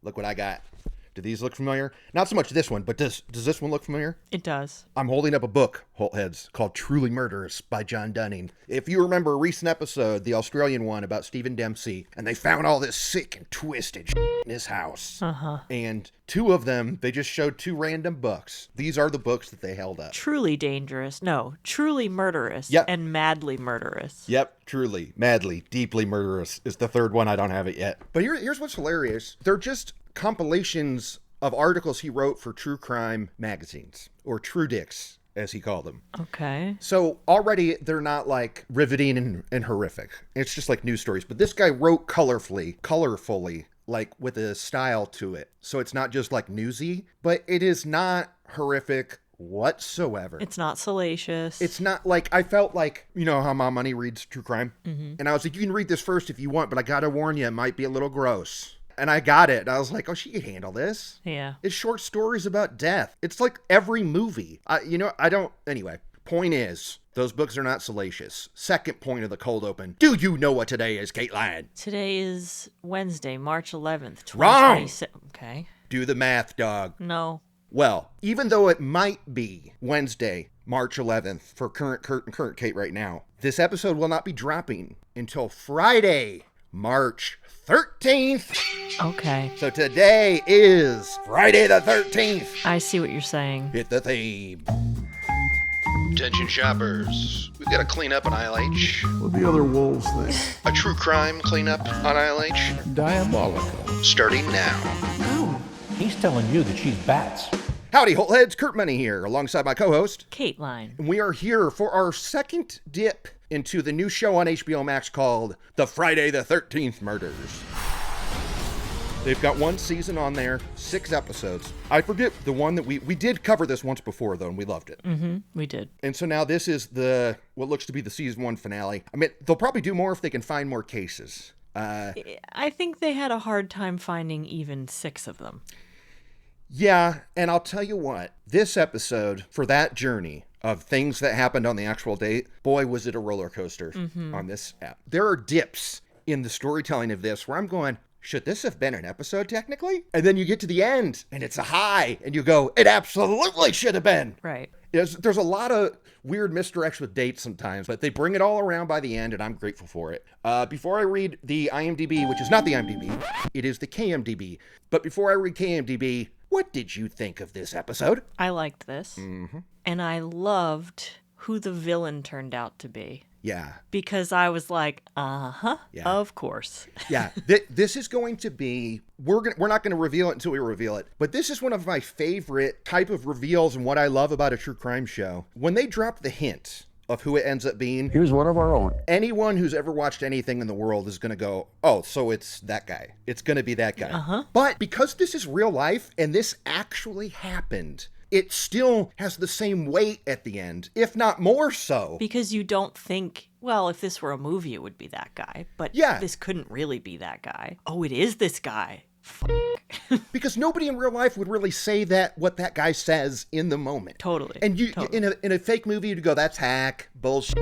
Look what I got. Do these look familiar? Not so much this one, but does this one look familiar? It does. I'm holding up a book, Holt Heads, called Truly Murderous by John Dunning. If you remember a recent episode, the Australian one about Stephen Dempsey, and they found all this sick and twisted in his house. And two of them, they just showed two random books. These are the books that they held up. Truly dangerous. No, truly murderous. Yep. And madly murderous. Yep, truly, madly, deeply murderous is the third one. I don't have it yet. But here's what's hilarious. They're just compilations of articles he wrote for true crime magazines, or True Dicks, as he called them. Okay. So already they're not like riveting and horrific. It's just like news stories. But this guy wrote colorfully, like with a style to it. So it's not just like newsy, but it is not horrific whatsoever. It's not salacious. It's not like, I felt like, you know how Mom Money reads true crime? Mm-hmm. And I was like, you can read this first if you want, but I gotta warn you, it might be a little gross. And I got it. I was like, oh, she can handle this. Yeah. It's short stories about death. It's like every movie. Anyway, point is, those books are not salacious. Second point of the cold open. Do you know what today is, Kateline? Today is Wednesday, March 11th, 2026. Wrong! Okay. Do the math, dog. No. Well, even though it might be Wednesday, March 11th, for current Kurt and current Kate right now, this episode will not be dropping until Friday, March 13th. Okay. So today is Friday the 13th. I see what you're saying. Hit the theme. Attention shoppers. We've got to clean up on Aisle H. What the other wolves think? A true crime cleanup on Aisle H. Diabolical. Starting now. No, he's telling you that she's bats. Howdy, Holt Heads. Kurt Money here, alongside my co-host, Kateline. And we are here for our second dip into the new show on HBO Max called The Friday the 13th Murders. They've got one season on there, 6 episodes. I forget the one that we did cover this once before, though, and we loved it. Mm-hmm, we did. And so now this is what looks to be the season 1 finale. I mean, they'll probably do more if they can find more cases. I think they had a hard time finding even 6 of them. Yeah, and I'll tell you what, this episode, for that journey of things that happened on the actual date, boy, was it a roller coaster on this app. There are dips in the storytelling of this where I'm going, should this have been an episode technically? And then you get to the end and it's a high and you go, it absolutely should have been. Right. There's a lot of weird misdirection with dates sometimes, but they bring it all around by the end, and I'm grateful for it. Before I read the IMDb, which is not the IMDb, it is the KMDB. But before I read KMDB, what did you think of this episode? I liked this. Mm-hmm. And I loved who the villain turned out to be. Yeah. Because I was like, yeah. Of course. Yeah. This is going to be, we're not going to reveal it until we reveal it, but this is one of my favorite type of reveals and what I love about a true crime show. When they drop the hint of who it ends up being. Here's one of our own. Anyone who's ever watched anything in the world is going to go, oh, so it's that guy. It's going to be that guy. Uh-huh. But because this is real life and this actually happened, it still has the same weight at the end, if not more so. Because you don't think, well, if this were a movie, it would be that guy. But this couldn't really be that guy. Oh, it is this guy. Because nobody in real life would really say what that guy says in the moment. Totally. And in a fake movie, you'd go, that's hack, bullshit.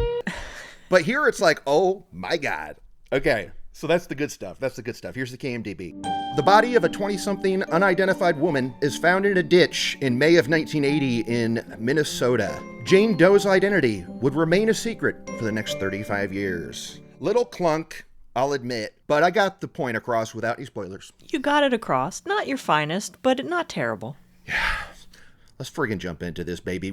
But here it's like, oh my God. Okay. So that's the good stuff. Here's the KMDB. The body of a 20-something unidentified woman is found in a ditch in May of 1980 in Minnesota. Jane Doe's identity would remain a secret for the next 35 years. Little clunk, I'll admit, but I got the point across without any spoilers. You got it across. Not your finest, but not terrible. Yeah. Let's friggin' jump into this, baby.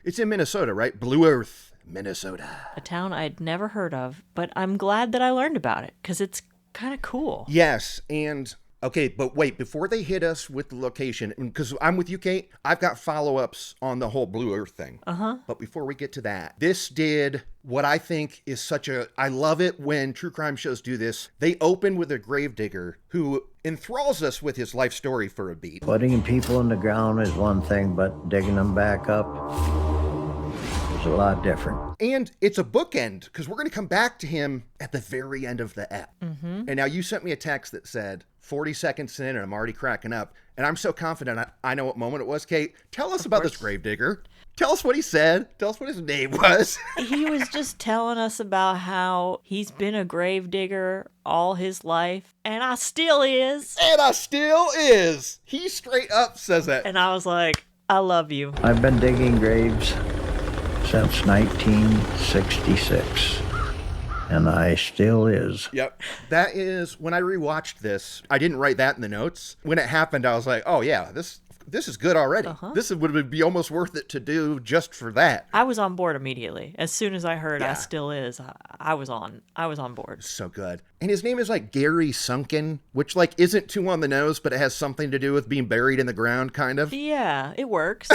It's in Minnesota, right? Blue Earth, Minnesota. A town I'd never heard of, but I'm glad that I learned about it, because it's kind of cool. Yes, and okay, but wait, before they hit us with the location, because I'm with you, Kate, I've got follow-ups on the whole Blue Earth thing. Uh-huh. But before we get to that, this did what I think is I love it when true crime shows do this. They open with a gravedigger who enthralls us with his life story for a beat. Putting people in the ground is one thing, but digging them back up, was a lot different. And it's a bookend, because we're going to come back to him at the very end of the ep. Mm-hmm. And now you sent me a text that said 40 seconds in and I'm already cracking up. And I'm so confident I know what moment it was. Kate, tell us about this gravedigger. Tell us what he said. Tell us what his name was. He was just telling us about how he's been a gravedigger all his life, and I still is. And I still is. He straight up says that. And I was like, I love you. I've been digging graves since 1966. And I still is. Yep. That is, when I rewatched this, I didn't write that in the notes. When it happened, I was like, oh yeah, this is good already. This would be almost worth it to do just for that. I was on board immediately. As soon as I heard I still is, I was on board. So good. And his name is like Gary Sunken, which like isn't too on the nose, but it has something to do with being buried in the ground, kind of. Yeah, it works.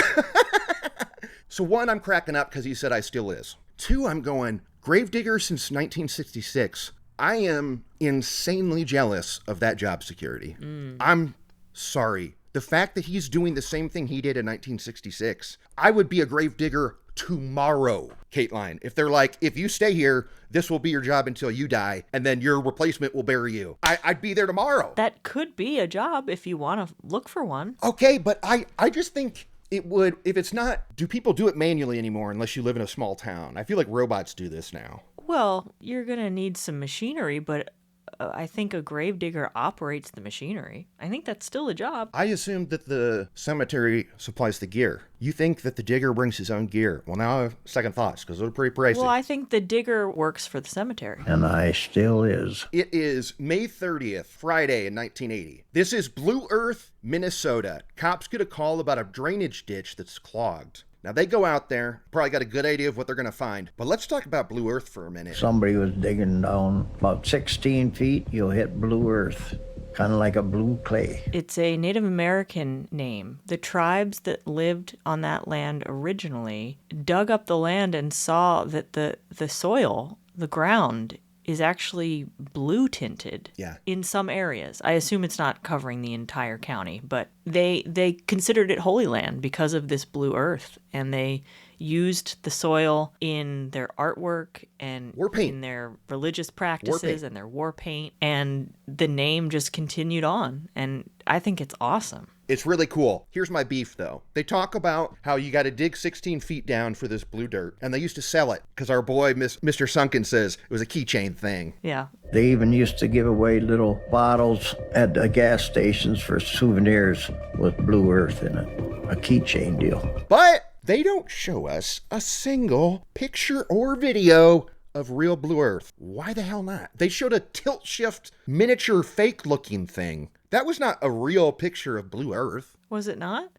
So one, I'm cracking up because he said I still is. Two, I'm going, gravedigger since 1966. I am insanely jealous of that job security. I'm sorry. The fact that he's doing the same thing he did in 1966, I would be a gravedigger tomorrow, Kateline. If they're like, if you stay here, this will be your job until you die, and then your replacement will bury you. I'd be there tomorrow. That could be a job if you want to look for one. Okay, but I just think it would, if it's not, do people do it manually anymore unless you live in a small town? I feel like robots do this now. Well, you're going to need some machinery, but I think a gravedigger operates the machinery. I think that's still a job. I assumed that the cemetery supplies the gear. You think that the digger brings his own gear. Well, now I have second thoughts because they're pretty pricey. Well, I think the digger works for the cemetery. And I still is. It is May 30th, Friday in 1980. This is Blue Earth, Minnesota. Cops get a call about a drainage ditch that's clogged. Now, they go out there, probably got a good idea of what they're going to find. But let's talk about Blue Earth for a minute. Somebody was digging down about 16 feet, you'll hit blue earth, kind of like a blue clay. It's a Native American name. The tribes that lived on that land originally dug up the land and saw that the soil, the ground, is actually blue tinted in some areas. I assume it's not covering the entire county, but they considered it Holy Land because of this blue earth, and they used the soil in their artwork and in their religious practices and their war paint, and the name just continued on, and I think it's awesome. It's really cool. Here's my beef, though. They talk about how you got to dig 16 feet down for this blue dirt, and they used to sell it because our boy, Mr. Sunken, says it was a keychain thing. Yeah. They even used to give away little bottles at the gas stations for souvenirs with blue earth in it, a keychain deal. But they don't show us a single picture or video of real blue earth. Why the hell not? They showed a tilt shift miniature fake looking thing. That was not a real picture of blue earth. Was it not?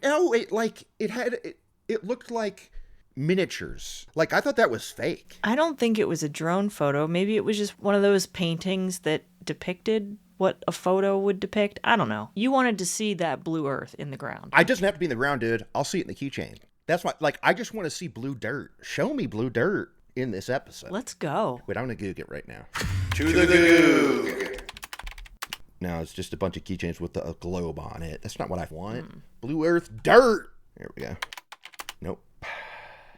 No, it looked like miniatures. Like, I thought that was fake. I don't think it was a drone photo. Maybe it was just one of those paintings that depicted what a photo would depict. I don't know. You wanted to see that blue earth in the ground. It doesn't have to be in the ground, dude. I'll see it in the keychain. That's why, like, I just want to see blue dirt. Show me blue dirt in this episode. Let's go. Wait, I'm going to Goog it right now. To the Goog. No, it's just a bunch of keychains with a globe on it. That's not what I want. Blue earth dirt. There we go. Nope.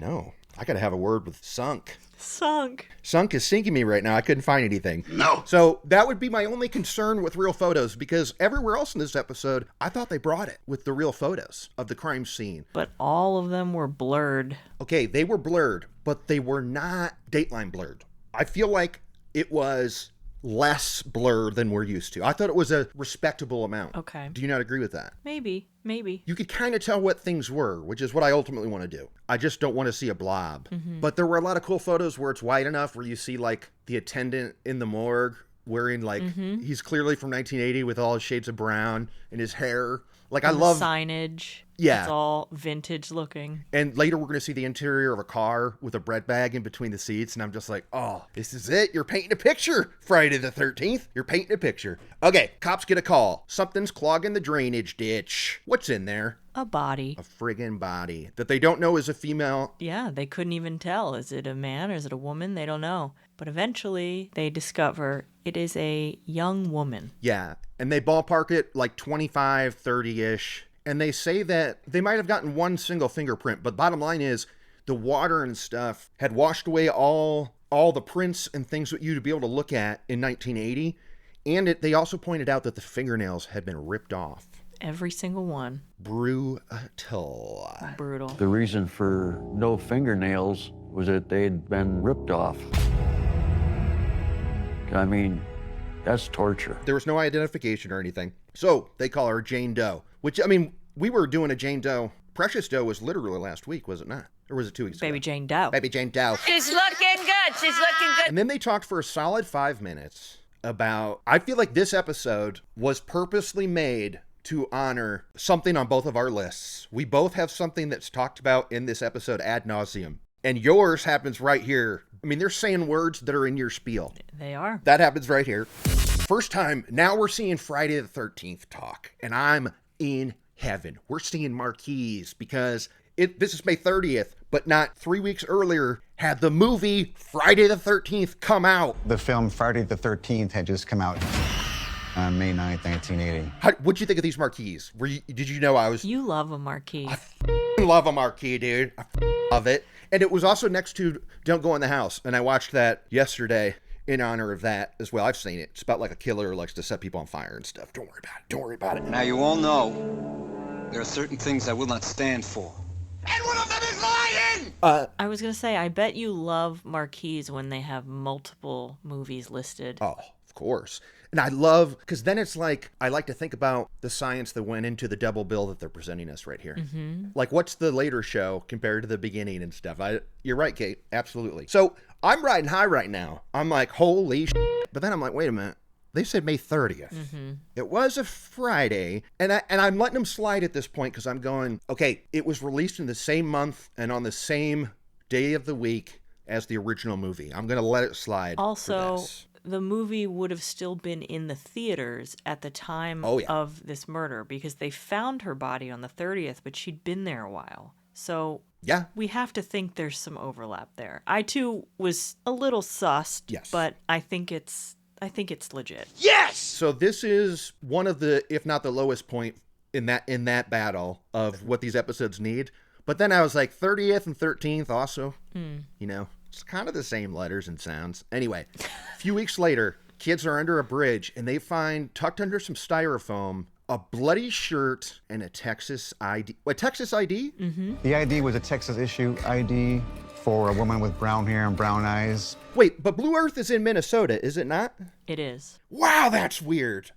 No. I got to have a word with Sunk. Sunk is sinking me right now. I couldn't find anything. No. So that would be my only concern with real photos, because everywhere else in this episode, I thought they brought it with the real photos of the crime scene. But all of them were blurred. Okay, they were blurred, but they were not Dateline blurred. I feel like it was less blur than we're used to. I thought it was a respectable amount. Okay. Do you not agree with that? Maybe. You could kind of tell what things were, which is what I ultimately want to do. I just don't want to see a blob. Mm-hmm. But there were a lot of cool photos where it's wide enough where you see like the attendant in the morgue wearing like, he's clearly from 1980 with all his shades of brown and his hair. Like, and I love signage. Yeah. It's all vintage looking. And later we're going to see the interior of a car with a bread bag in between the seats. And I'm just like, oh, this is it. You're painting a picture. Friday the 13th. You're painting a picture. Okay. Cops get a call. Something's clogging the drainage ditch. What's in there? A body. A friggin' body that they don't know is a female. Yeah, they couldn't even tell. Is it a man or is it a woman? They don't know. But eventually they discover it is a young woman. Yeah. And they ballpark it like 25, 30-ish. And they say that they might have gotten one single fingerprint, but bottom line is the water and stuff had washed away all the prints and things that you'd be able to look at in 1980. And they also pointed out that the fingernails had been ripped off. Every single one. Brutal. Brutal. The reason for no fingernails was that they'd been ripped off. I mean, that's torture. There was no identification or anything. So they call her Jane Doe, which, I mean, we were doing a Jane Doe. Precious Doe was literally last week, was it not? Or was it 2 weeks ago? Baby Jane Doe. Baby Jane Doe. She's looking good. She's looking good. And then they talked for a solid 5 minutes about, I feel like this episode was purposely made to honor something on both of our lists. We both have something that's talked about in this episode ad nauseum. And yours happens right here. I mean, they're saying words that are in your spiel. They are. That happens right here. First time, now we're seeing Friday the 13th talk. And I'm in heaven. We're seeing marquees because this is May 30th, but not 3 weeks earlier had the movie Friday the 13th come out. The film Friday the 13th had just come out on May 9th, 1980. What'd you think of these marquees? Did you know I was... You love a marquee. I love a marquee, dude. I love it. And it was also next to Don't Go in the House. And I watched that yesterday in honor of that as well. I've seen it. It's about like a killer who likes to set people on fire and stuff. Don't worry about it. Don't worry about it. Now you all know there are certain things I will not stand for. And one of them is lying! I was going to say, I bet you love marquees when they have multiple movies listed. Oh, of course. And I love, because then it's like, I like to think about the science that went into the double bill that they're presenting us right here. Mm-hmm. Like, what's the later show compared to the beginning and stuff? You're right, Kate. Absolutely. So I'm riding high right now. I'm like, holy shit. But then I'm like, wait a minute. They said May 30th. Mm-hmm. It was a Friday. And I'm letting them slide at this point because I'm going, okay, it was released in the same month and on the same day of the week as the original movie. I'm going to let it slide. Also, the movie would have still been in the theaters at the time of this murder because they found her body on the 30th, but she'd been there a while. So yeah, we have to think there's some overlap there. I too was a little sussed, yes, but I think it's legit. Yes. So this is one of the, if not the lowest point in that battle of what these episodes need. But then I was like 30th and 13th also, you know. It's kind of the same letters and sounds. Anyway, a few weeks later, kids are under a bridge and they find, tucked under some styrofoam, a bloody shirt and a Texas ID. A Texas ID? Mm-hmm. The ID was a Texas issue ID for a woman with brown hair and brown eyes. Wait, but Blue Earth is in Minnesota, is it not? It is. Wow, that's weird.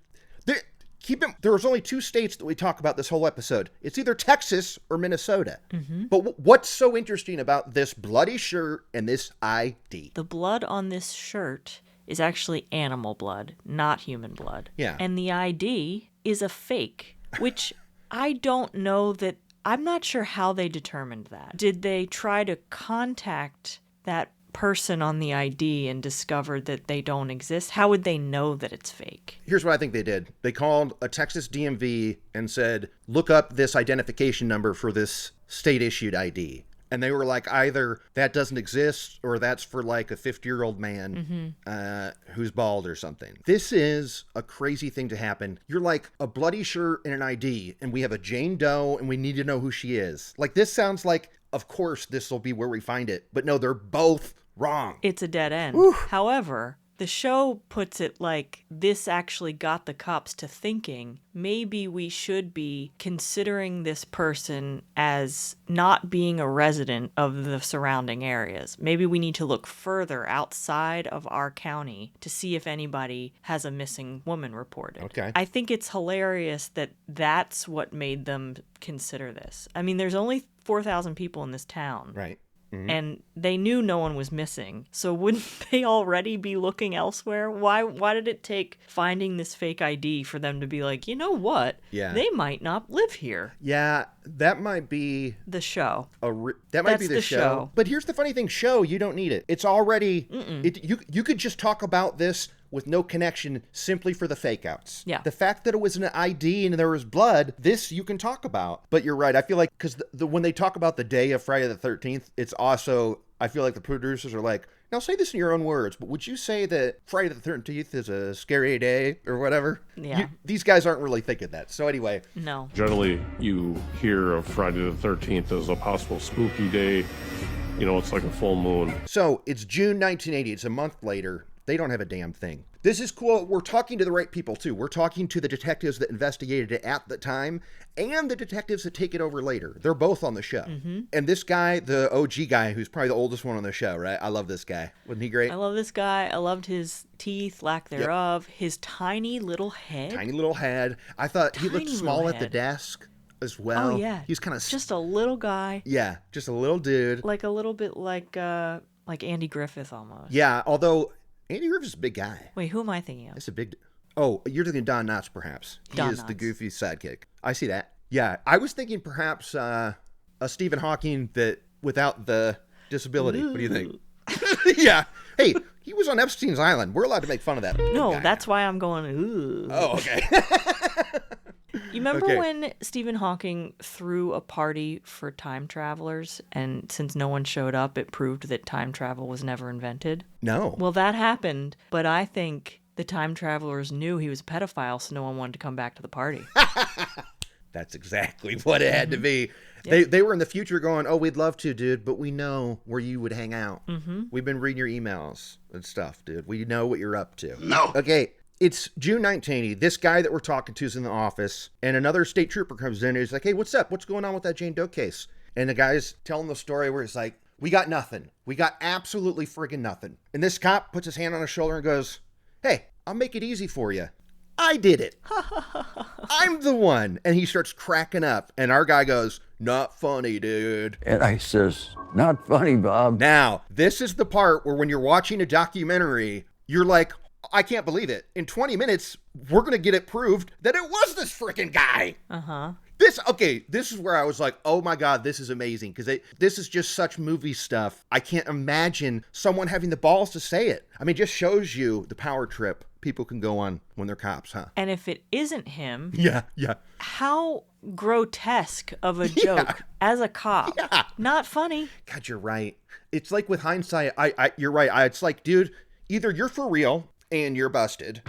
There was only 2 states that we talk about this whole episode. It's either Texas or Minnesota. Mm-hmm. But what's so interesting about this bloody shirt and this ID? The blood on this shirt is actually animal blood, not human blood. Yeah. And the ID is a fake, which I don't know that... I'm not sure how they determined that. Did they try to contact that person on the ID and discovered that they don't exist? How would they know that it's fake? Here's what I think they did. They called a Texas DMV and said, look up this identification number for this state-issued ID. And they were like, either that doesn't exist or that's for like a 50-year-old man who's bald or something. This is a crazy thing to happen. You're like a bloody shirt and an ID, and we have a Jane Doe, and we need to know who she is. Like, this sounds like, of course, this will be where we find it. But no, they're both wrong. It's a dead end. Whew. However, the show puts it like this actually got the cops to thinking maybe we should be considering this person as not being a resident of the surrounding areas. Maybe we need to look further outside of our county to see if anybody has a missing woman reported. Okay. I think it's hilarious that that's what made them consider this. I mean, there's only 4,000 people in this town. Right. Mm-hmm. And they knew no one was missing. So wouldn't they already be looking elsewhere? Why did it take finding this fake ID for them to be like, you know what? Yeah. They might not live here. Yeah, that might be the show. That might be the show. But here's the funny thing, show, you don't need it. It's already, you could just talk about this with no connection simply for the fake outs. Yeah. The fact that it was an ID and there was blood, this you can talk about. But you're right. I feel like, because when they talk about the day of Friday the 13th, it's also, I feel like the producers are like, now say this in your own words, but would you say that Friday the 13th is a scary day or whatever? Yeah. These guys aren't really thinking that. So anyway. No. Generally, you hear of Friday the 13th as a possible spooky day. You know, it's like a full moon. So it's June 1980. It's a month later. They don't have a damn thing. This is cool. We're talking to the right people, too. We're talking to the detectives that investigated it at the time and the detectives that take it over later. They're both on the show. And this guy, the OG guy, who's probably the oldest one on the show, right? I love this guy. Wasn't he great? I love this guy. I loved his teeth, lack thereof, his tiny little head. Tiny little head. I thought he looked Tiny small little at the head. desk as well. Oh, yeah. He's kind of... Just a little guy. Yeah, just a little dude. Like a little bit like Andy Griffith almost. Yeah, although Andy Griffith's a big guy. Wait, who am I thinking of? It's a big... Oh, you're thinking Don Knotts, perhaps. He Don is the Knotts. goofy sidekick. I see that. Yeah, I was thinking perhaps a Stephen Hawking that without the disability. What do you think? Yeah. Hey, he was on Epstein's Island. We're allowed to make fun of that. No, guy. that's why I'm going, ooh. Oh, okay. You remember Okay. when Stephen Hawking threw a party for time travelers, and since no one showed up, it proved that time travel was never invented? No. Well, that happened, but I think the time travelers knew he was a pedophile, so no one wanted to come back to the party. That's exactly what it had to be. They were in the future going, oh, we'd love to, dude, but we know where you would hang out. We've been reading your emails and stuff, dude. We know what you're up to. No. Okay, it's June 1980. This guy that we're talking to is in the office, and another state trooper comes in and he's like, hey, what's up? What's going on with that Jane Doe case? And the guy's telling the story where he's like, we got nothing. We got absolutely friggin' nothing. And this cop puts his hand on his shoulder and goes, hey, I'll make it easy for you. I did it. I'm the one. And he starts cracking up. And our guy goes, not funny, dude. And I says, not funny, Bob. Now, this is the part where when you're watching a documentary, you're like, I can't believe it. In 20 minutes, we're going to get it proved that it was this freaking guy. Uh-huh. This is where I was like, oh my God, this is amazing. Because this is just such movie stuff. I can't imagine someone having the balls to say it. I mean, it just shows you the power trip people can go on when they're cops, huh? And if it isn't him, Yeah. how grotesque of a joke as a cop. Yeah. Not funny. God, you're right. It's like with hindsight, you're right. It's like, dude, either you're for real and you're busted.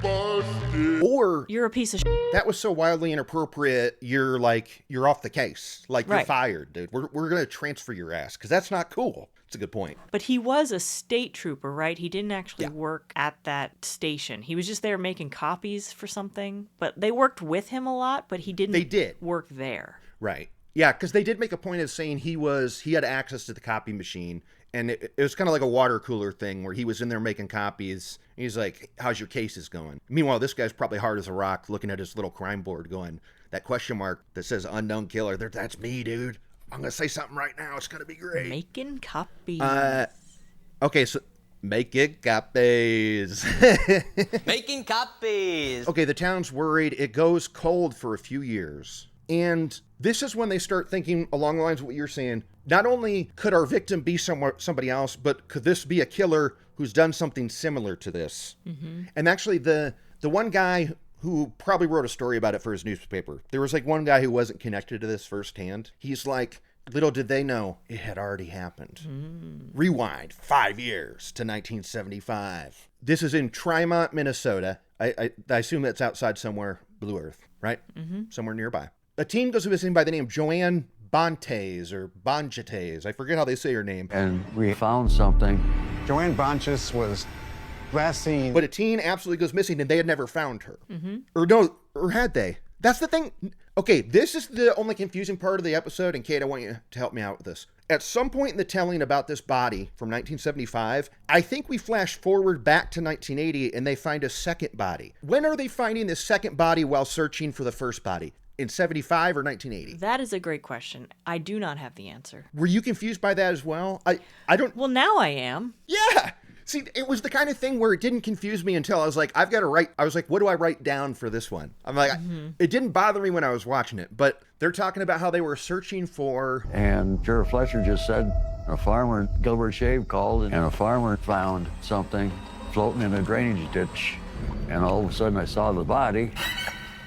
Or You're a piece of that was so wildly inappropriate, you're off the case. Like, you're Right. fired, dude. We're going to transfer your ass because that's not cool. It's a good point. But he was a state trooper, right? He didn't actually Yeah. work at that station. He was just there making copies for something. But they worked with him a lot, but he didn't They did. work there. Right. Yeah, because they did make a point of saying he had access to the copy machine. And it was kind of like a water cooler thing where he was in there making copies. And he's like, how's your cases going? Meanwhile, this guy's probably hard as a rock looking at his little crime board going, that question mark that says unknown killer, that's me, dude. I'm going to say something right now. It's going to be great. Making copies. Okay, so making copies. Making copies. Okay, the town's worried. It goes cold for a few years. And this is when they start thinking along the lines of what you're saying. Not only could our victim be somebody else, but could this be a killer who's done something similar to this? Mm-hmm. And actually, the one guy who probably wrote a story about it for his newspaper, there was like one guy who wasn't connected to this firsthand. He's like, little did they know it had already happened. Rewind 5 years to 1975. This is in Tremont, Minnesota. I assume that's outside somewhere, Blue Earth, right? Mm-hmm. Somewhere nearby. A teen goes missing by the name Joanne Bontes or Bonjetes. I forget how they say her name. And we found something. Joanne Bonches was last seen. But a teen absolutely goes missing, and they had never found her. Mm-hmm. Or had they? That's the thing. Okay, this is the only confusing part of the episode, and Kate, I want you to help me out with this. At some point in the telling about this body from 1975, I think we flash forward back to 1980, and they find a second body. When are they finding this second body while searching for the first body? In 75 or 1980? That is a great question. I do not have the answer. Were you confused by that as well? I don't... Well, now I am. Yeah! See, it was the kind of thing where it didn't confuse me until I was like, I've got to write... I was like, what do I write down for this one? I'm like, it didn't bother me when I was watching it, but they're talking about how they were searching for... And Sheriff Fletcher just said a farmer, Gilbert Shave, called, and a farmer found something floating in a drainage ditch. And all of a sudden I saw the body.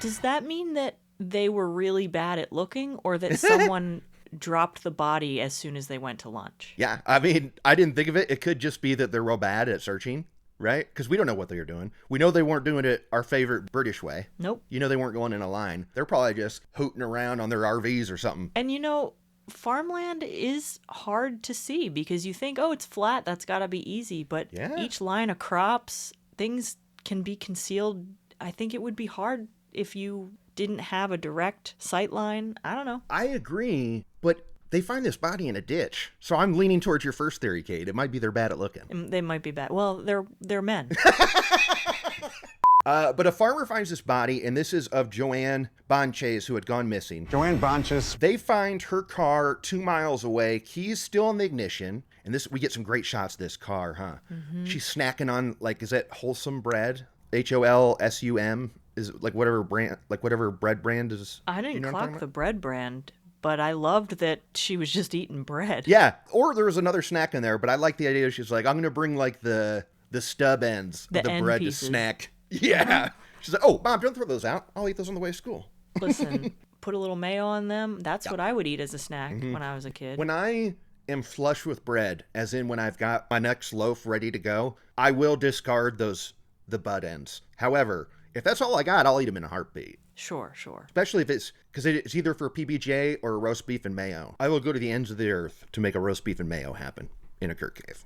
Does that mean that they were really bad at looking, or that someone dropped the body as soon as they went to lunch? Yeah, I mean, I didn't think of it. It could just be that they're real bad at searching, right? Because we don't know what they were doing. We know they weren't doing it our favorite British way. Nope. You know, they weren't going in a line. They're probably just hooting around on their RVs or something. And you know, farmland is hard to see because you think, oh, it's flat, that's got to be easy. But each line of crops, things can be concealed. I think it would be hard if you didn't have a direct sight line. I don't know. I agree, but they find this body in a ditch. So I'm leaning towards your first theory, Kate. It might be they're bad at looking. They might be bad. Well, they're men. But a farmer finds this body, and this is of Joanne Bonches, who had gone missing. Joanne Bonches. They find her car 2 miles away. Keys still in the ignition. And we get some great shots of this car, huh? Mm-hmm. She's snacking on, is that wholesome bread? HOLSUM? Is it whatever bread brand is? I didn't clock the bread brand, but I loved that she was just eating bread. Yeah, or there was another snack in there, but I like the idea. She's like, I'm going to bring the stub ends of the bread pieces. To snack. Yeah. She's like, oh, Mom, don't throw those out. I'll eat those on the way to school. Listen, put a little mayo on them. That's what I would eat as a snack when I was a kid. When I am flush with bread, as in when I've got my next loaf ready to go, I will discard the butt ends. However, if that's all I got, I'll eat them in a heartbeat. Sure. Especially if because it's either for PBJ or a roast beef and mayo. I will go to the ends of the earth to make a roast beef and mayo happen in a Kirk cave.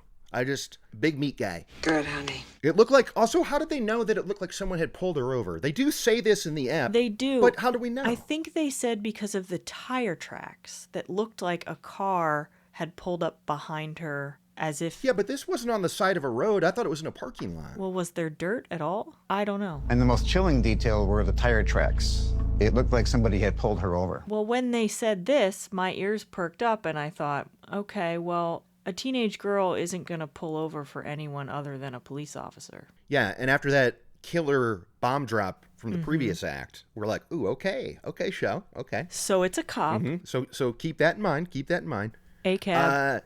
Big meat guy. Good, honey. It looked like, also, how did they know that it looked like someone had pulled her over? They do say this in the app. They do. But how do we know? I think they said because of the tire tracks that looked like a car had pulled up behind her as if... Yeah, but this wasn't on the side of a road. I thought it was in a parking lot. Well, was there dirt at all? I don't know. And the most chilling detail were the tire tracks. It looked like somebody had pulled her over. Well, when they said this, my ears perked up and I thought, okay, well... a teenage girl isn't going to pull over for anyone other than a police officer. Yeah, and after that killer bomb drop from the previous act, we're like, ooh, okay, show, okay. So it's a cop. Mm-hmm. So keep that in mind. A cab.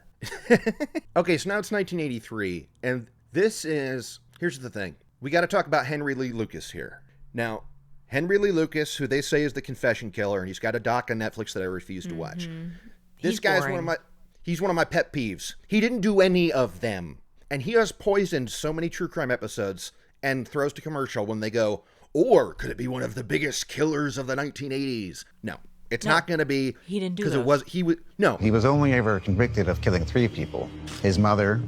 Okay, so now it's 1983, and here's the thing. We got to talk about Henry Lee Lucas here. Now, Henry Lee Lucas, who they say is the confession killer, and he's got a doc on Netflix that I refuse to watch. This guy's He's one of my pet peeves. He didn't do any of them. And he has poisoned so many true crime episodes and throws to commercial when they go, or could it be one of the biggest killers of the 1980s? No, it's not going to be. He didn't do because no. He was only ever convicted of killing 3 people. His mother,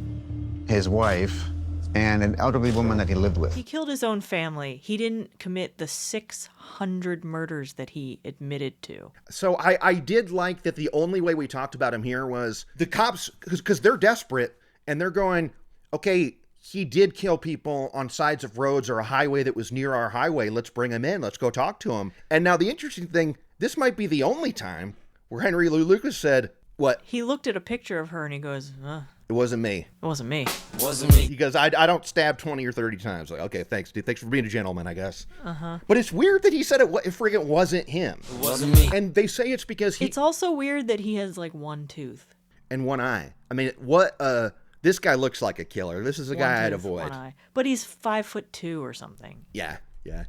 his wife, and an elderly woman that he lived with. He killed his own family. He didn't commit the 600 murders that he admitted to. So I did like that the only way we talked about him here was the cops, because they're desperate, and they're going, okay, he did kill people on sides of roads or a highway that was near our highway. Let's bring him in. Let's go talk to him. And now the interesting thing, this might be the only time where Henry Lee Lucas said, what? He looked at a picture of her and he goes, it wasn't me. It wasn't me. Wasn't me. He goes, I don't stab 20 or 30 times. Like, okay, thanks, dude. Thanks for being a gentleman, I guess. Uh-huh. But it's weird that he said it friggin' wasn't him. It wasn't me. And they say it's because It's also weird that he has one tooth. And one eye. I mean, this guy looks like a killer. This is a guy I'd avoid. One eye. But he's 5'2" or something. Yeah,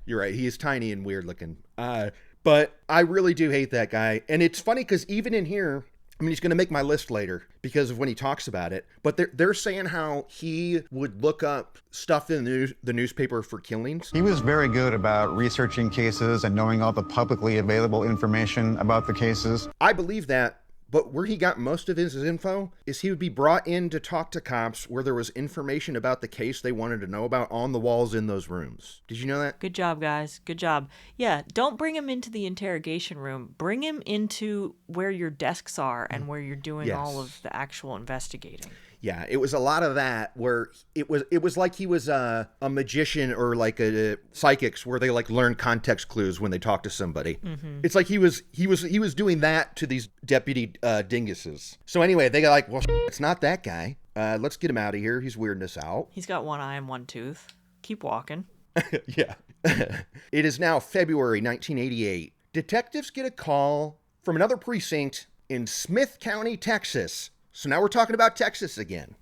you're right. He is tiny and weird looking. But I really do hate that guy. And it's funny because even in here, I mean, he's going to make my list later because of when he talks about it. But they're saying how he would look up stuff in the newspaper for killings. He was very good about researching cases and knowing all the publicly available information about the cases. I believe that. But where he got most of his info is he would be brought in to talk to cops where there was information about the case they wanted to know about on the walls in those rooms. Did you know that? Good job, guys. Good job. Yeah, don't bring him into the interrogation room. Bring him into where your desks are and where you're doing all of the actual investigating. Yeah, it was a lot of that where it was like he was a magician or like a psychics where they learn context clues when they talk to somebody. Mm-hmm. It's like he was doing that to these deputy dinguses. So anyway, they got well, it's not that guy. Let's get him out of here. He's weirding us out. He's got one eye and one tooth. Keep walking. Yeah. It is now February 1988. Detectives get a call from another precinct in Smith County, Texas. So now we're talking about Texas again,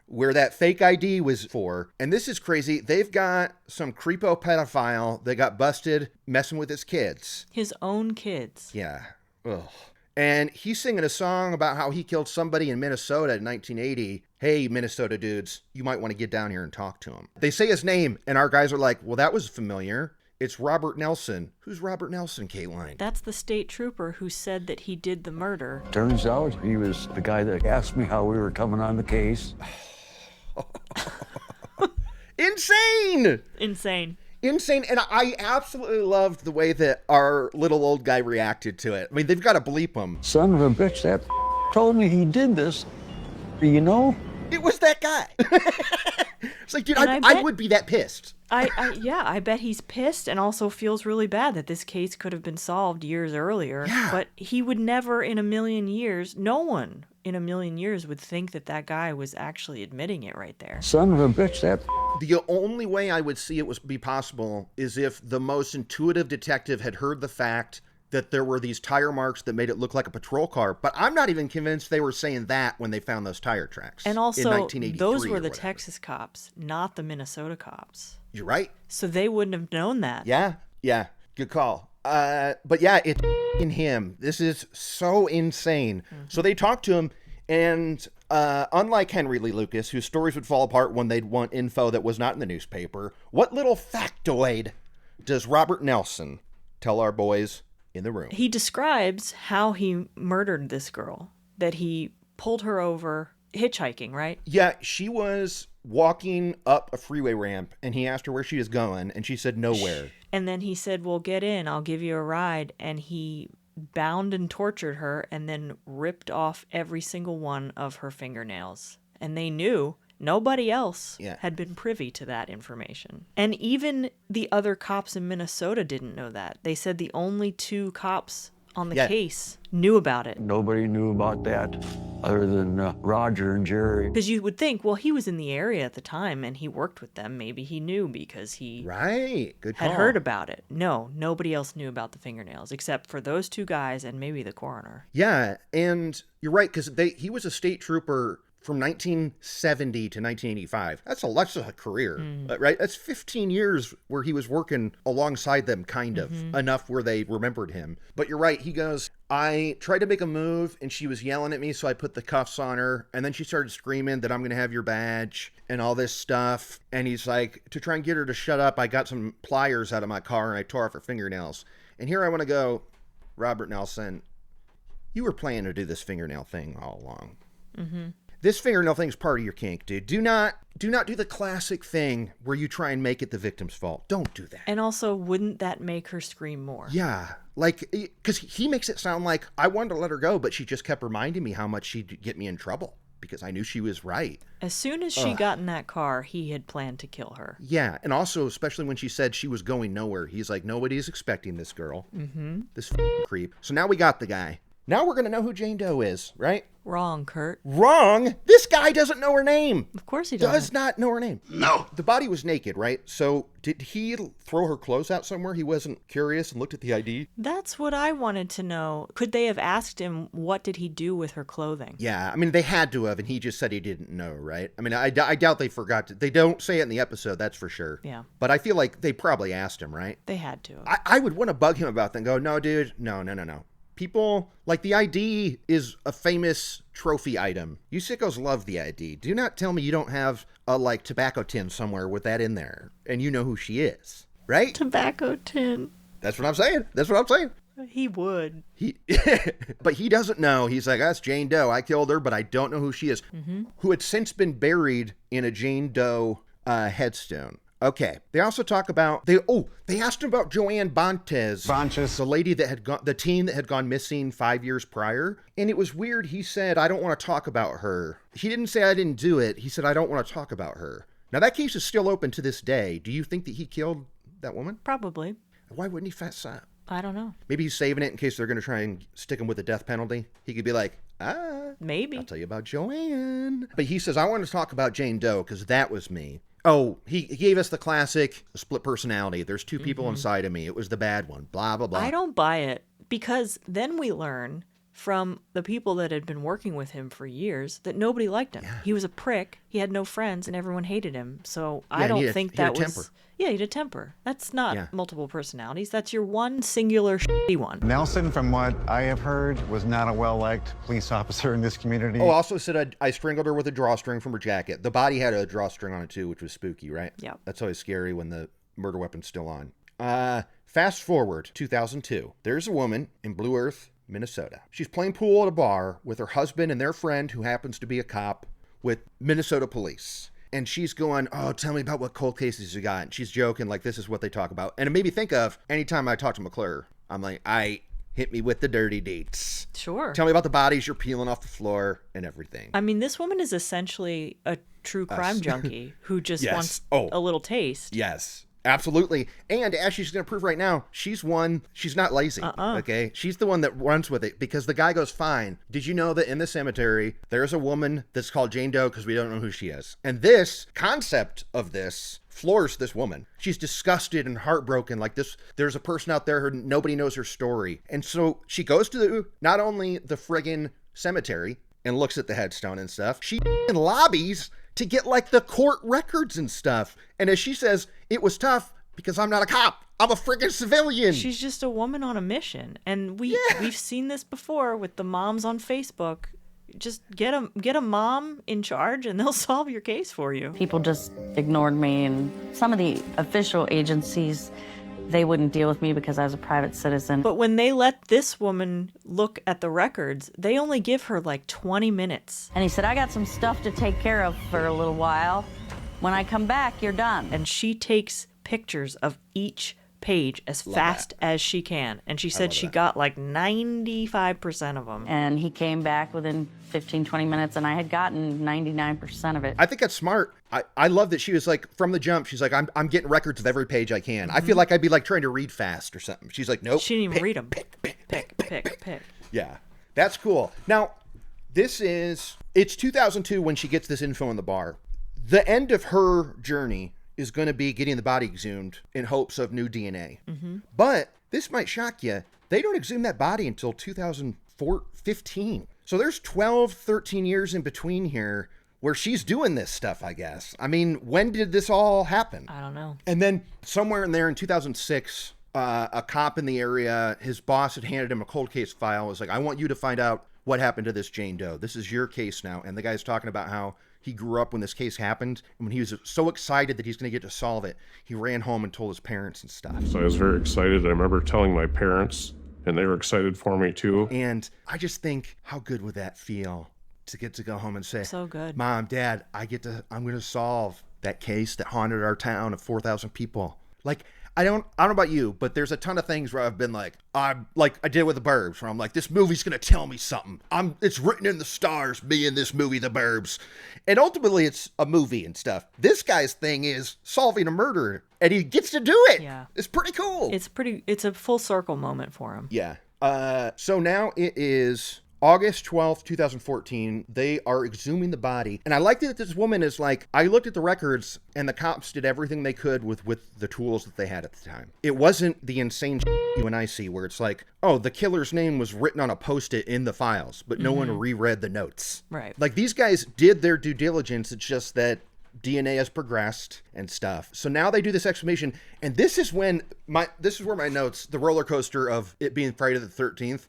where that fake ID was for. And this is crazy. They've got some creepo pedophile that got busted messing with his kids. His own kids. Yeah. Ugh. And he's singing a song about how he killed somebody in Minnesota in 1980. Hey, Minnesota dudes, you might want to get down here and talk to him. They say his name, and our guys are like, well, that was familiar. It's Robert Nelson. Who's Robert Nelson, Kateline? That's the state trooper who said that he did the murder. Turns out he was the guy that asked me how we were coming on the case. Insane! Insane. And I absolutely loved the way that our little old guy reacted to it. I mean, they've got to bleep him. Son of a bitch, that told me he did this. You know? It was that guy. It's like, dude, I would be that pissed. I bet he's pissed and also feels really bad that this case could have been solved years earlier. Yeah. But he would never in a million years, no one in a million years would think that that guy was actually admitting it right there. Son of a bitch, that... The only way I would see it was be possible is if the most intuitive detective had heard the fact that there were these tire marks that made it look like a patrol car. But I'm not even convinced they were saying that when they found those tire tracks. And also, in 1983 those were or the whatever. Texas cops, not the Minnesota cops. You're right. So they wouldn't have known that. Yeah. Good call. But yeah, it's in him. This is so insane. Mm-hmm. So they talked to him, and unlike Henry Lee Lucas, whose stories would fall apart when they'd want info that was not in the newspaper, what little factoid does Robert Nelson tell our boys in the room? He describes how he murdered this girl, that he pulled her over hitchhiking, right? Yeah, she was walking up a freeway ramp, and he asked her where she was going, and she said nowhere. And then he said, well, get in, I'll give you a ride. And he bound and tortured her and then ripped off every single one of her fingernails. And they knew nobody else had been privy to that information. And even the other cops in Minnesota didn't know that. They said the only 2 cops on the case knew about it. Nobody knew about that other than Roger and Jerry. Because you would think, well, he was in the area at the time and he worked with them. Maybe he knew because he Good call. had heard about it. No, nobody else knew about the fingernails except for those 2 guys and maybe the coroner. Yeah, and you're right, because he was a state trooper from 1970 to 1985. That's a career, right? That's 15 years where he was working alongside them, kind of, enough where they remembered him. But you're right, he goes, I tried to make a move, and she was yelling at me, so I put the cuffs on her, and then she started screaming that I'm going to have your badge and all this stuff. And he's like, to try and get her to shut up, I got some pliers out of my car, and I tore off her fingernails. And here I want to go, Robert Nelson, you were planning to do this fingernail thing all along. Mm-hmm. This fingernail thing's part of your kink, dude. Do not do the classic thing where you try and make it the victim's fault. Don't do that. And also, wouldn't that make her scream more? Yeah, like, because he makes it sound like I wanted to let her go, but she just kept reminding me how much she'd get me in trouble because I knew she was right. As soon as she got in that car, he had planned to kill her. Yeah, and also, especially when she said she was going nowhere, he's like, nobody's expecting this girl. Mm-hmm. This creep. So now we got the guy. Now we're going to know who Jane Doe is, right? Wrong, Kurt. Wrong? This guy doesn't know her name. Of course he doesn't. Does not know her name. No. The body was naked, right? So did he throw her clothes out somewhere? He wasn't curious and looked at the ID? That's what I wanted to know. Could they have asked him what did he do with her clothing? Yeah, I mean, they had to have, and he just said he didn't know, right? I mean, I doubt they forgot to. They don't say it in the episode, that's for sure. Yeah. But I feel like they probably asked him, right? They had to. I would want to bug him about that and go, no, dude, no. People, like, the ID is a famous trophy item. You sickos love the ID. Do not tell me you don't have a, like, tobacco tin somewhere with that in there, and you know who she is, right? Tobacco tin. That's what I'm saying. He would. But he doesn't know. He's like, that's Jane Doe. I killed her, but I don't know who she is. Mm-hmm. Who had since been buried in a Jane Doe headstone. Okay. They also talk about they asked him about Joanne Bontes, the lady that had the teen that had gone missing 5 years prior, and it was weird. He said, "I don't want to talk about her." He didn't say I didn't do it. He said, "I don't want to talk about her." Now that case is still open to this day. Do you think that he killed that woman? Probably. Why wouldn't he fess up? I don't know. Maybe he's saving it in case they're going to try and stick him with the death penalty. He could be like, maybe. I'll tell you about Joanne. But he says, I want to talk about Jane Doe because that was me. Oh, he gave us the classic split personality. There's 2 people inside of me. It was the bad one. Blah, blah, blah. I don't buy it because then we learn from the people that had been working with him for years that nobody liked him. Yeah. He was a prick. He had no friends and everyone hated him. So I don't think that was... Temper. Yeah, he had a temper. That's not multiple personalities. That's your one singular shitty one. Nelson, from what I have heard, was not a well-liked police officer in this community. Oh, also said I strangled her with a drawstring from her jacket. The body had a drawstring on it too, which was spooky, right? Yeah. That's always scary when the murder weapon's still on. Fast forward 2002. There's a woman in Blue Earth, Minnesota. She's playing pool at a bar with her husband and their friend, who happens to be a cop with Minnesota police. And she's going, oh, tell me about what cold cases you got. And she's joking, like, this is what they talk about. And it made me think of, anytime I talk to McClure, I'm like, hit me with the dirty deets. Sure. Tell me about the bodies you're peeling off the floor and everything. I mean, this woman is essentially a true crime junkie who just wants a little taste. Yes. Absolutely. And as she's going to prove right now, she's not lazy. Okay. She's the one that runs with it, because the guy goes, fine. Did you know that in the cemetery, there's a woman that's called Jane Doe because we don't know who she is? And this concept of this floors this woman. She's disgusted and heartbroken. Like this, there's a person out there who nobody knows her story. And so she goes to not only the friggin' cemetery and looks at the headstone and stuff, she lobbies to get like the court records and stuff. And as she says, it was tough because I'm not a cop. I'm a friggin' civilian. She's just a woman on a mission. And we've seen this before with the moms on Facebook. Just get a mom in charge and they'll solve your case for you. People just ignored me, and some of the official agencies, they wouldn't deal with me because I was a private citizen. But when they let this woman look at the records, they only give her like 20 minutes. And he said, I got some stuff to take care of for a little while. When I come back, you're done. And she takes pictures of each page as fast as she can. And she said she got like 95% of them. And he came back within 15, 20 minutes, and I had gotten 99% of it. I think that's smart. I love that she was like, from the jump, she's like, I'm getting records of every page I can. I feel like I'd be like trying to read fast or something. She's like, nope. She didn't even read them. Pick. Yeah, that's cool. Now, it's 2002 when she gets this info in the bar. The end of her journey is going to be getting the body exhumed in hopes of new DNA. Mm-hmm. But this might shock you. They don't exhume that body until 2015. So there's 12, 13 years in between here where she's doing this stuff, I guess. I mean, when did this all happen? I don't know. And then somewhere in there in 2006, a cop in the area, his boss had handed him a cold case file. It was like, I want you to find out what happened to this Jane Doe. This is your case now. And the guy's talking about how he grew up when this case happened. And when he was so excited that he's going to get to solve it, he ran home and told his parents and stuff. So I was very excited. I remember telling my parents, and they were excited for me too. And I just think, how good would that feel to get to go home and say, so good. Mom, Dad, I'm going to solve that case that haunted our town of 4,000 people. Like, I don't know about you, but there's a ton of things where I've been like I did with The Burbs, where I'm like, this movie's going to tell me something. It's written in the stars, me in this movie, The Burbs. And ultimately it's a movie and stuff. This guy's thing is solving a murder, and he gets to do it. Yeah. It's pretty cool. It's a full circle moment for him. Yeah. So now it is August 12th, 2014, they are exhuming the body. And I like that this woman is like, I looked at the records and the cops did everything they could with the tools that they had at the time. It wasn't the insane you and I see where it's like, oh, the killer's name was written on a Post-it in the files, but no one reread the notes. Right. Like, these guys did their due diligence. It's just that DNA has progressed and stuff. So now they do this exhumation, and this is where my notes, the roller coaster of it being Friday the 13th.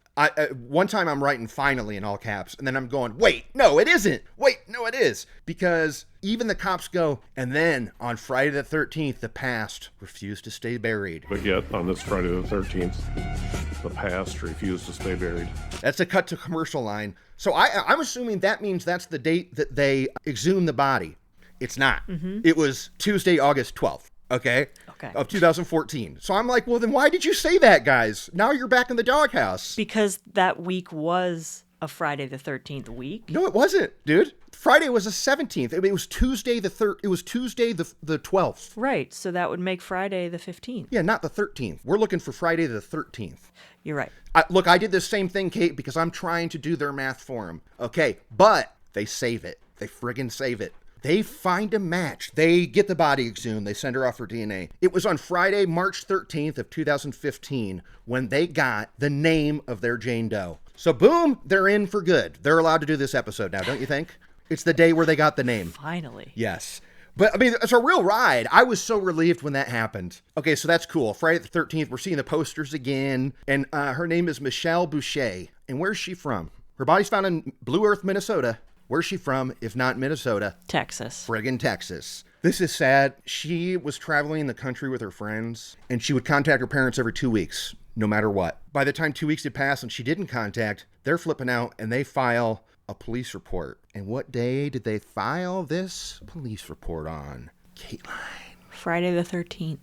One time I'm writing finally in all caps, and then I'm going, wait, no, it isn't. Wait, no, it is. Because even the cops go, and then on Friday the 13th, the past refused to stay buried. But yet, on this Friday the 13th, the past refused to stay buried. That's a cut to commercial line. So I'm assuming that means that's the date that they exhumed the body. It's not. Mm-hmm. It was Tuesday, August 12th. Okay. Of 2014. So I'm like, well, then why did you say that, guys? Now you're back in the doghouse. Because that week was a Friday the 13th week. No, it wasn't, dude. Friday was the 17th. It was Tuesday the 12th. Right. So that would make Friday the 15th. Yeah, not the 13th. We're looking for Friday the 13th. You're right. Look, I did the same thing, Kate, because I'm trying to do their math for them. Okay. But they save it. They friggin' save it. They find a match. They get the body exhumed. They send her off for DNA. It was on Friday, March 13th of 2015 when they got the name of their Jane Doe. So boom, they're in for good. They're allowed to do this episode now, don't you think? It's the day where they got the name. Finally. Yes. But, I mean, it's a real ride. I was so relieved when that happened. Okay, so that's cool. Friday the 13th, we're seeing the posters again. And her name is Michelle Boucher. And where's she from? Her body's found in Blue Earth, Minnesota. Where's she from, if not Minnesota? Texas. Friggin' Texas. This is sad. She was traveling the country with her friends, and she would contact her parents every 2 weeks, no matter what. By the time 2 weeks had passed and she didn't contact, they're flipping out, and they file a police report. And what day did they file this police report on? Kateline. Friday the 13th.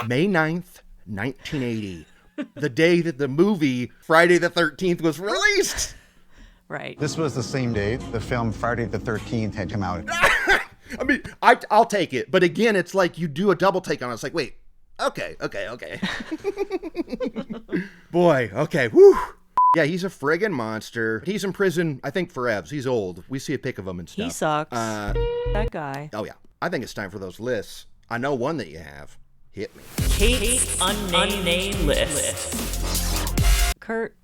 May 9th, 1980. The day that the movie Friday the 13th was released. Right. This was the same day the film Friday the 13th had come out. I mean, I'll take it. But again, it's like you do a double take on it. It's like, wait, okay. Boy, okay, whew. Yeah, he's a friggin' monster. He's in prison, I think, forever. He's old. We see a pic of him and stuff. He sucks. That guy. Oh, yeah. I think it's time for those lists. I know one that you have. Hit me. Kate's unnamed list. Kurt,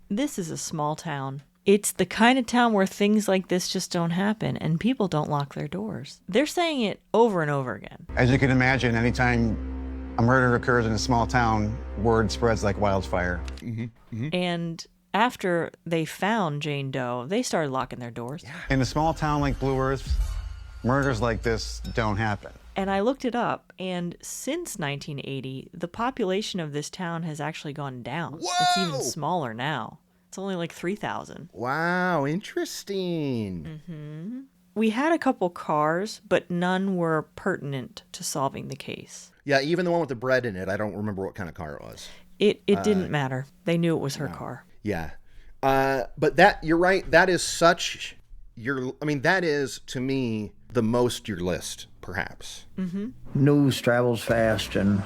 this is a small town. It's the kind of town where things like this just don't happen and people don't lock their doors. They're saying it over and over again. As you can imagine, anytime a murder occurs in a small town, word spreads like wildfire. And after they found Jane Doe, they started locking their doors. In a small town like Blue Earth, murders like this don't happen. And I looked it up, and since 1980, the population of this town has actually gone down. Whoa! It's even smaller now. It's only like 3,000. Wow, interesting. We had a couple cars, but none were pertinent to solving the case. Yeah, even the one with the bread in it, I don't remember what kind of car it was. It didn't matter. They knew it was her car. Yeah. But that, you're right, that is such that is, to me, the most your list, perhaps. News travels fast in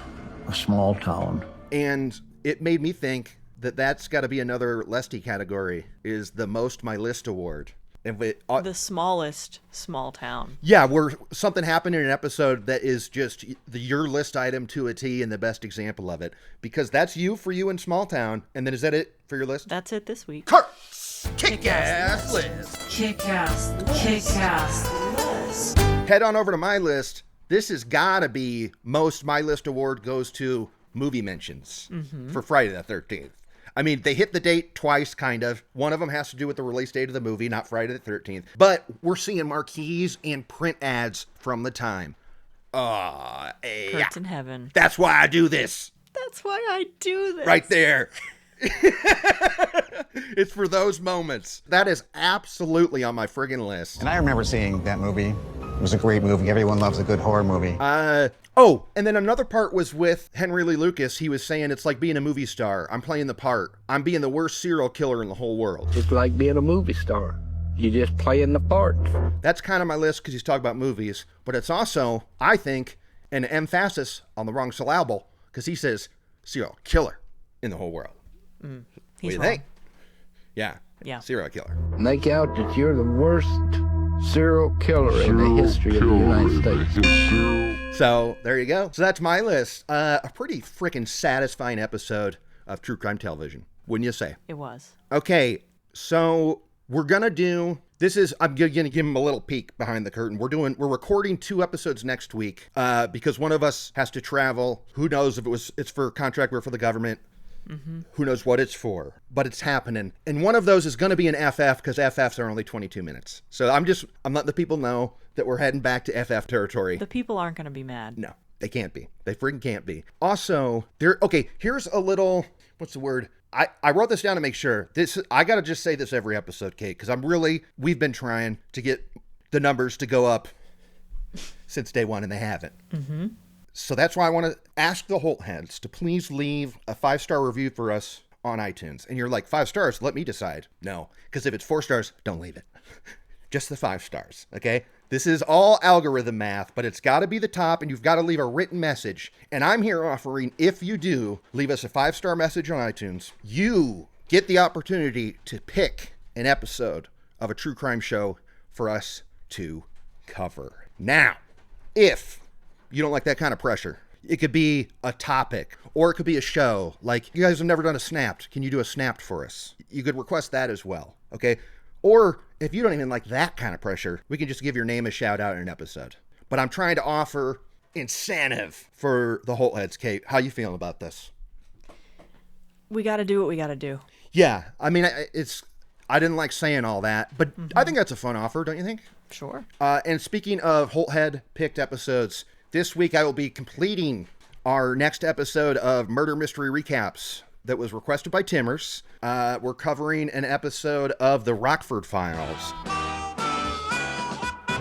a small town. And it made me think that that's got to be another Lesty category, is the Most My List Award. The smallest small town. Yeah, where something happened in an episode that is just your list item to a T and the best example of it. Because that's for you in small town. And then is that it for your list? That's it this week. Kurt's Kick-Ass List. Kick-Ass list. Head on over to my list. This has got to be Most My List Award goes to movie mentions for Friday the 13th. I mean, they hit the date twice, kind of. One of them has to do with the release date of the movie, not Friday the 13th. But we're seeing marquees and print ads from the time. Kurt's in heaven. That's why I do this. That's why I do this. Right there. It's for those moments. That is absolutely on my friggin' list. And I remember seeing that movie. It was a great movie. Everyone loves a good horror movie. And then another part was with Henry Lee Lucas. He was saying it's like being a movie star. I'm playing the part. I'm being the worst serial killer in the whole world. It's like being a movie star. You're just playing the part. That's kind of my list because he's talking about movies. But it's also, I think, an emphasis on the wrong syllable because he says serial killer in the whole world. What do you think? Yeah. Serial killer. Make out that you're the worst serial killer in the history of the United States. So there you go. So that's my list. A pretty freaking satisfying episode of True Crime Television, wouldn't you say? It was. Okay, so we're gonna do. I'm gonna give him a little peek behind the curtain. We're recording 2 episodes next week because one of us has to travel. Who knows if it's for contract work for the government. Who knows what it's for, but it's happening. And one of those is going to be an FF because FFs are only 22 minutes. So I'm letting the people know that we're heading back to FF territory. The people aren't going to be mad. No, they can't be. They freaking can't be. Also, here's a little, what's the word? I wrote this down to make sure. I got to just say this every episode, Kate, because we've been trying to get the numbers to go up since day one and they haven't. So that's why I want to ask the Holt heads to please leave a 5-star review for us on iTunes. And you're like, 5 stars? Let me decide. No, because if it's 4 stars, don't leave it. Just the 5 stars, okay? This is all algorithm math, but it's got to be the top, and you've got to leave a written message. And I'm here offering, if you do leave us a 5-star message on iTunes, you get the opportunity to pick an episode of a true crime show for us to cover. Now, if you don't like that kind of pressure, it could be a topic, or it could be a show. Like, you guys have never done a Snapped. Can you do a Snapped for us? You could request that as well, okay? Or if you don't even like that kind of pressure, we can just give your name a shout out in an episode. But I'm trying to offer incentive for the Holt heads. Kate, how you feeling about this? We got to do what we got to do. Yeah, I mean, I didn't like saying all that, but I think that's a fun offer, don't you think? Sure. And speaking of Holthead picked episodes, this week I will be completing our next episode of Murder Mystery Recaps that was requested by Timmers. We're covering an episode of The Rockford Files.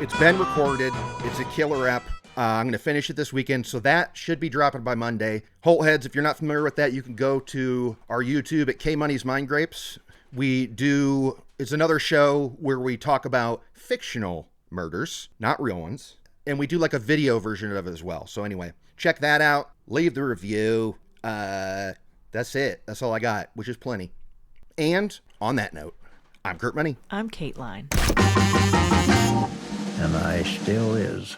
It's been recorded. It's a killer ep. I'm going to finish it this weekend, so that should be dropping by Monday. Holtheads, if you're not familiar with that, you can go to our YouTube at K-Money's Mind Grapes. It's another show where we talk about fictional murders, not real ones. And we do like a video version of it as well. So anyway, check that out. Leave the review. That's it. That's all I got, which is plenty. And on that note, I'm Kurt Money. I'm Kateline. And I still is.